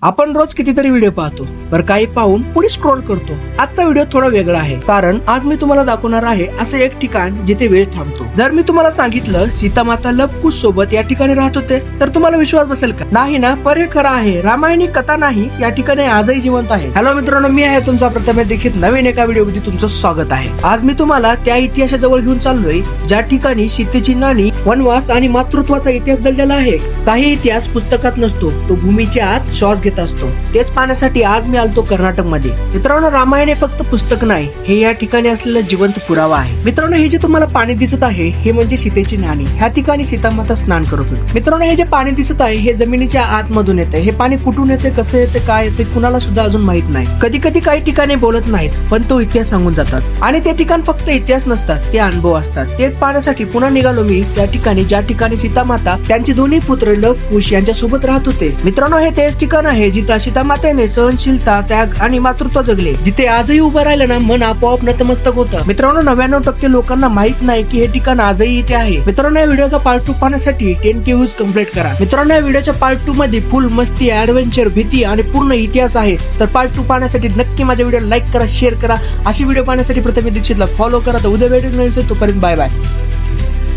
आपण रोज कितीतरी व्हिडिओ पाहतो, पर काही पाहून पुढे स्क्रोल करतो. आजचा व्हिडिओ थोडा वेगळा आहे, कारण आज मी तुम्हाला दाखवणार आहे असं एक ठिकाण जिथे वेळ थांबतो. जर मी तुम्हाला सांगितलं सीतामाता लवकुश सोबत या ठिकाणी राहत होते, तर तुम्हाला विश्वास बसेल का? नाही ना? पर हे खरं आहे. रामायणी कथा नाही, या ठिकाणी आजही जिवंत आहे. हॅलो मित्रांनो, मी आहे तुमचा प्रथम देखील नवीन एका व्हिडिओमध्ये तुमचं स्वागत आहे. आज मी तुम्हाला त्या इतिहासाजवळ घेऊन चाललोय, ज्या ठिकाणी सीतेची नाणी, वनवास आणि मातृत्वाचा इतिहास दडलेला आहे. काही इतिहास पुस्तकात नसतो, तो भूमीच्या आत श्वास घेत असतो. तेच पाहण्यासाठी आज मी आलतो कर्नाटक मध्ये. मित्रांनो, रामायण हे फक्त पुस्तक नाही, हे या ठिकाणी असलेला जिवंत पुरावा आहे. मित्रांनो, हे जे तुम्हाला पाणी दिसत आहे, हे म्हणजे सीतेची नाणी. ह्या ठिकाणी सीतामाता स्नान करत होती. मित्रांनो, हे जे पाणी दिसत आहे, हे जमिनीच्या आतमधून येते. हे पाणी कुठून येते, कसं येते, काय येते, कुणाला सुद्धा अजून माहित नाही. कधी कधी काही ठिकाणी बोलत नाहीत, पण तो इतिहास सांगून जातात. आणि ते ठिकाण फक्त इतिहास नसतात, ते अनुभव असतात. तेच पाहण्यासाठी पुन्हा निघालो मी त्या ठिकाणी, ज्या ठिकाणी सीतामाता त्यांचे दोन्ही पुत्र लवकुश यांच्या सोबत राहत होते. मित्रांनो, हे तेच ठिकाण आहे जिथे सीतामातेने सहनशीलता, त्याग आणि मातृत्व जगले. जिथे आजही उभं राहिलं ना, मन आपोआप नतमस्तक होतं. मित्रांनो, 99% लोकांना माहित नाही की हे ठिकाण आजही इथे आहे. मित्रांनो, या व्हिडिओचा पार्ट 2 पाहण्यासाठी 10K व्ह्यूज कंप्लीट करा. मित्रांनो, या व्हिडिओच्या पार्ट 2 मध्ये फुल मस्ती, ऍडव्हेंचर, भीती आणि पूर्ण इतिहास आहे. तर पार्ट 2 पाहण्यासाठी नक्की माझ्या व्हिडिओ लाईक करा, शेअर करा. अशी व्हिडिओ पाहण्यासाठी प्रथम दीक्षितला फॉलो करा. तर उद्या भेटून तोपर्यंत बाय बाय.